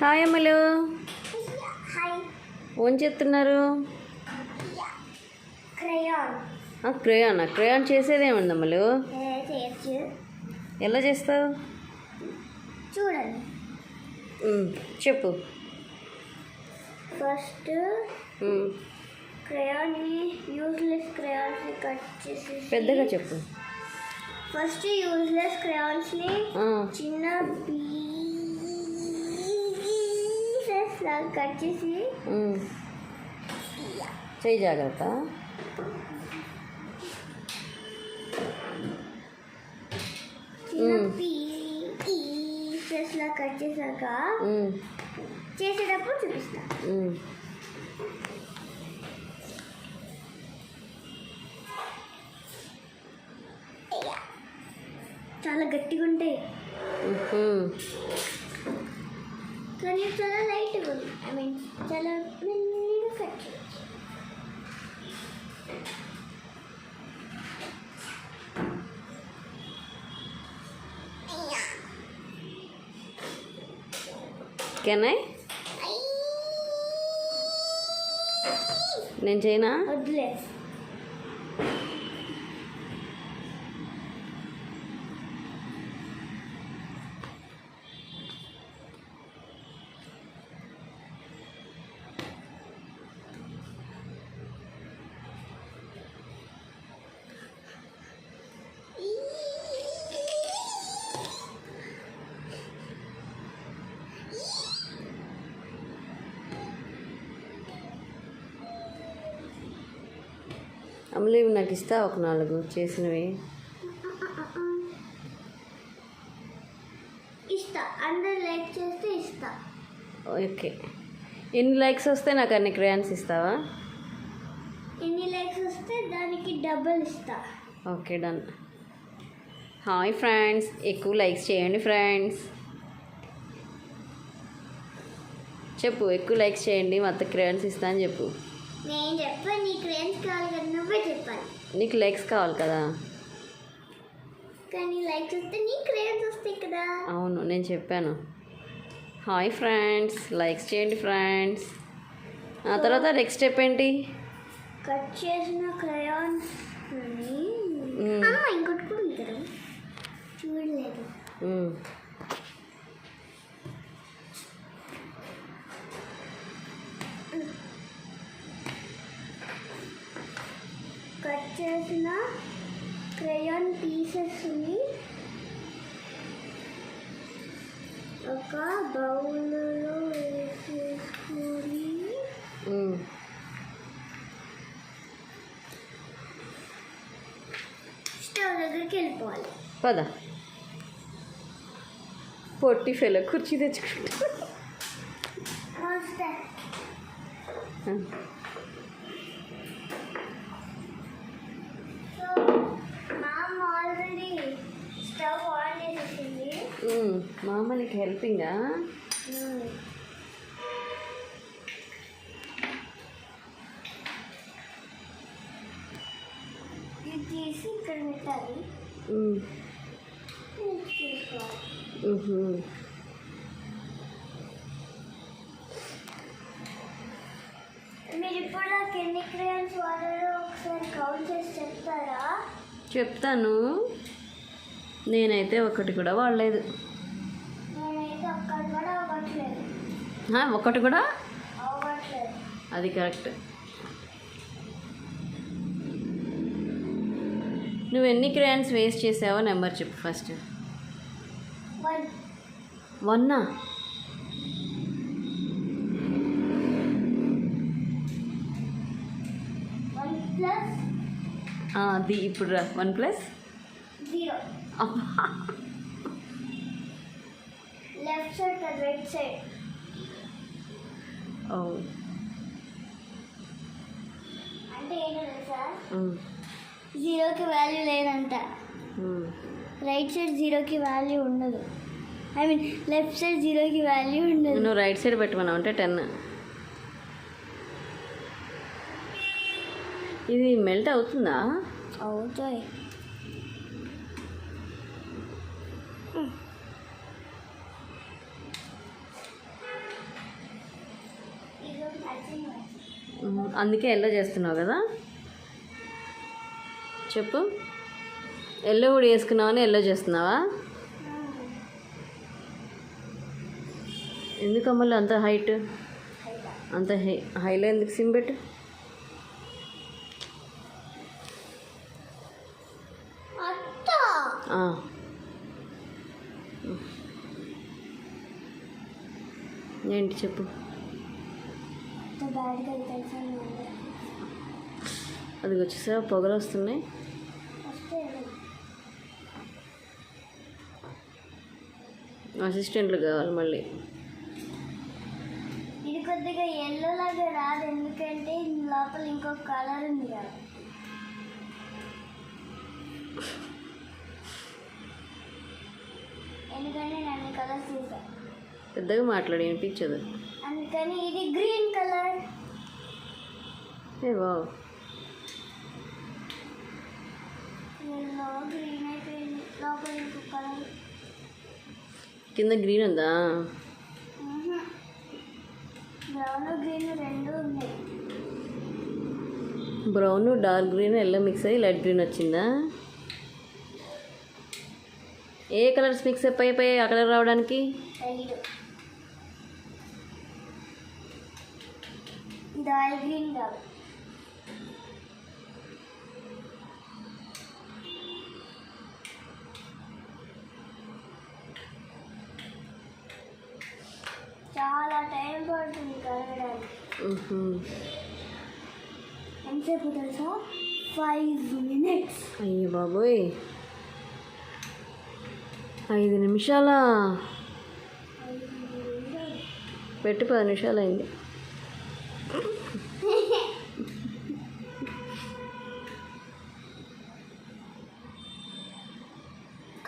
Hi అమ్మలు, hi. ఏం చేస్తున్నారు? క్రయాన్ క్రేయాన్ చేసేదేముంది అమ్మలు? చేయొచ్చు, ఎలా చేస్తావు? చూడండి. చెప్పు. ఫస్ట్ క్రయాన్ని యూజ్లెస్ క్రయాన్స్ని కట్ చేసి పెద్దగా చెప్పు. ఫస్ట్ యూజ్లెస్ క్రయాన్స్ని చిన్న పీసెస్ లాగా కట్ చేసి చెయ్యి జాగ్రత్త. చిన్న పీసెస్ లాగా కట్ చేశాక చేసేటప్పుడు చూపిస్తా. చాలా గట్టిగా ఉంటాయి కానీ చాలా లైట్గా ఉంది. ఐ మీన్ చాలా మెల్లిగా కట్ చేయొచ్చు. Can I? నేను చేయనా? వద్దులే. అమలు, ఇవి నాకు ఇస్తా ఒక 4 చేసినవి. ఇస్తా, అందరు లైక్ చేస్తే ఇస్తా. ఓకే, ఎన్ని లైక్స్ వస్తే నాకు అన్ని క్రేయాన్స్ ఇస్తావా? ఎన్ని లైక్స్ వస్తే దానికి డబుల్ ఇస్తా. Okay, done. హాయ్ ఫ్రెండ్స్, ఎక్కువ లైక్స్ చేయండి ఫ్రెండ్స్. చెప్పు, ఎక్కువ లైక్స్ చేయండి, మొత్తం క్రేయాన్స్ ఇస్తా అని చెప్పు. నేను చెప్పాను, నీ క్రేయాన్స్ కావాలి కదా, నువ్వే చెప్పాలి. నీకు లైక్స్ కావాలి కదా. కానీ లైక్స్ వస్తే నీ క్రేయాన్స్ వస్తాయి కదా. అవును, నేను చెప్పాను. హాయ్ ఫ్రెండ్స్, లైక్స్ చేయండి ఫ్రెండ్స్. ఆ తర్వాత నెక్స్ట్ స్టెప్ ఏంటి? కట్ చేసిన క్రయాన్స్ ఇంకోటి కూడా ఉంది కదా, చూడలేదు. కట్ చేసిన క్రయాన్ పీసెస్ని ఒక బౌల్లో వేసేసుకొని స్టవ్ దగ్గరికి వెళ్ళిపోవాలి. పద, పొట్టి ఫెలో కుర్చీ తెచ్చుకుంటా. స్టవ్ ఆన్ చేసేసింది. మా అమ్మ నీకు హెల్పింగా? ఇది తీసి ఇక్కడ పెట్టాలి. మీరు ఇప్పుడు నాకు ఎన్ని క్రేయాన్స్ వాడారో ఒకసారి కౌంట్ చేసి చెప్తారా? చెప్తాను. నేనైతే ఒకటి కూడా వాడలేదు. నేనైతే ఒక్కటి కూడా అవ్వట్లేదు. ఒకటి కూడా అవ్వట్లేదు. అది కరెక్ట్. నువ్వు ఎన్ని క్రేయాన్స్ వేస్ట్ చేసావో నెంబర్ చెప్పు ఫస్ట్. 1. అది ఇప్పుడు 1 + 0. లెఫ్ట్ సైడ్ కదా, రైట్ సైడ్. అంటే ఏంటో తెలుసా, 0కి వాల్యూ లేదంట. రైట్ సైడ్ 0కి వాల్యూ ఉండదు. ఐ మీన్ లెఫ్ట్ సైడ్ 0కి వాల్యూ ఉండదు. నువ్వు రైట్ సైడ్ పెట్టమన్నావు అంటే 10. ఇది మెల్ట్ అవుతుందా? అవుతాయి. అందుకే ఎల్లో చేస్తున్నావు కదా. చెప్పు, ఎల్లో కూడా వేసుకున్నావని ఎల్లో చేస్తున్నావా? ఎందుకు మళ్ళీ అంత హైట్, అంత హైలో ఎందుకు సిమ్ పెట్టు? ఆ. ఏంటి చెప్పు. అది వచ్చేసా పొగలు వస్తున్నాయి. అసిస్టెంట్లు కావాలి మళ్ళీ. ఇది కొద్దిగా ఎల్లో లాగా రాదు, ఎందుకంటే లోపల ఇంకొక కలర్ ఉంది కదా. ఎందుకంటే నేను కలర్ చూసా. పెద్దగా మాట్లాడి వినిపించదు. అందుకని ఇది గ్రీన్ కలర్. ఏ వావ్, ఎల్లో గ్రీన్ అయిపోయింది. లోపల ఇంకొక కలర్. కింద గ్రీన్ ఉందా? బ్రౌన్ గ్రీన్ రెండు ఉన్నాయి. Brown dark green yellow mix అయ్యి లైట్ గ్రీన్ వచ్చిందా? ఏ కలర్స్ మిక్స్ అయిపోయి ఆ కలర్ రావడానికి? ఇది ఆయిల్ గ్రీన్ కాదు. చాలా టైం పడుతుంది కలగడానికి. ఎంతసేపు తెలుసా? 5 minutes. అయ్యో బాబోయ్, 5 నిమిషాలా? పెట్టి 10 నిమిషాలు అయింది.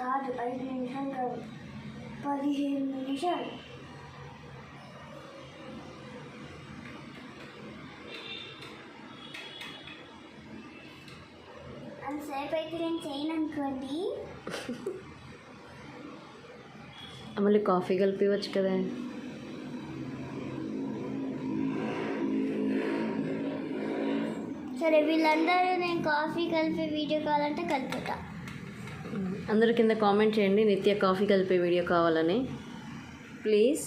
కాదు, 5 నిమిషాలు కాదు, 15 నిమిషాలు. అంతసేపు అయితే నేను చేయను అనుకోండి. మళ్ళీ కాఫీ కలిపివచ్చు కదా. సరే, వీళ్ళందరూ నేను కాఫీ కలిపే వీడియో కావాలంటే కలుపుతా. అందరు కింద కామెంట్ చేయండి నిత్య కాఫీ కలిపే వీడియో కావాలని ప్లీజ్.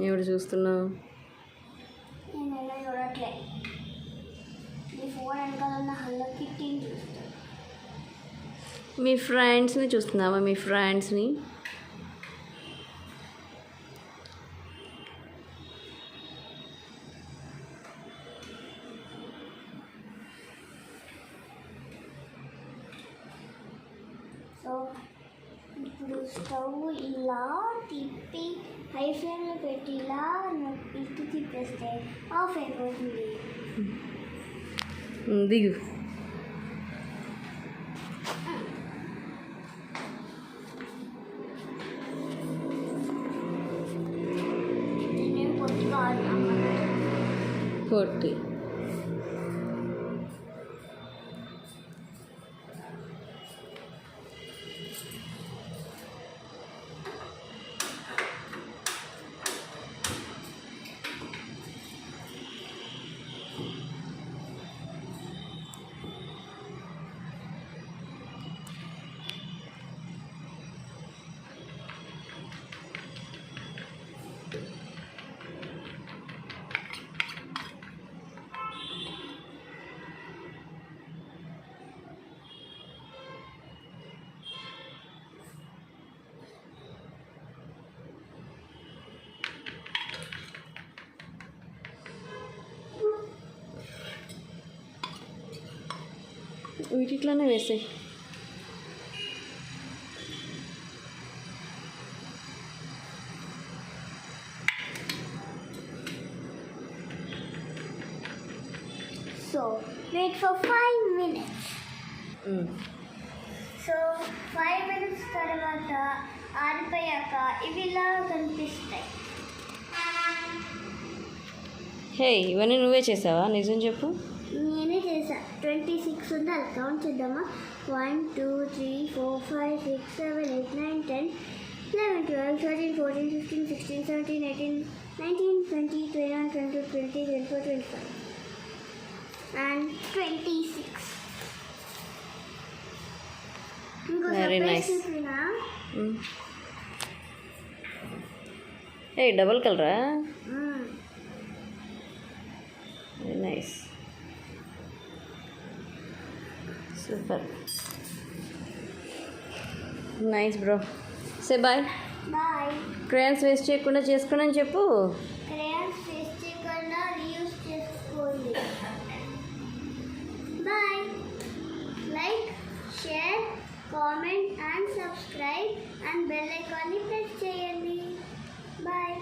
ఎవడు చూస్తున్నావు? నేను ఎలా చూడట్లే, నీ ఫోన్ వెనకాల ఉన్న హలో కిట్టీని చూస్తా. మీ ఫ్రెండ్స్ని చూస్తున్నావా? మీ ఫ్రెండ్స్ని. సో ఇప్పుడు స్టవ్ ఇలా తిప్పి హై ఫ్లేమ్లో పెట్టి ఇలా ఇటు తిప్పేస్తే ఆఫ్ అయిపోతుంది. దిగు. నేను పొట్టుగా కొట్టి వీటిట్లోనే వేసాయి. So wait for 5 minutes. So 5 minutes తర్వాత ఆరిపోయాక ఇవి ఇలా కనిపిస్తాయి. హే, ఇవన్నీ నువ్వే చేసావా? నిజం చెప్పు. నేనే చేసా 26 ఉంది, అది కౌంట్ చేద్దామా? 1 2 3 4 5 6 7 8 9 10 11 12 13 14 15 16 17 18 19 20 21 22 23 24 25 and 26. Very nice. ఏ డబుల్ కలరా? Very nice, super nice bro. Say bye. Bye. Crayons waste చేయకుండా చేసుకుని చెప్పు. క్రేయాన్స్ వేస్ట్ చేయకుండా రీయూజ్ చేసుకోండి. Bye. Like, share, comment and subscribe and bell ఐకాన్ని ప్రెస్ చేయండి. బాయ్.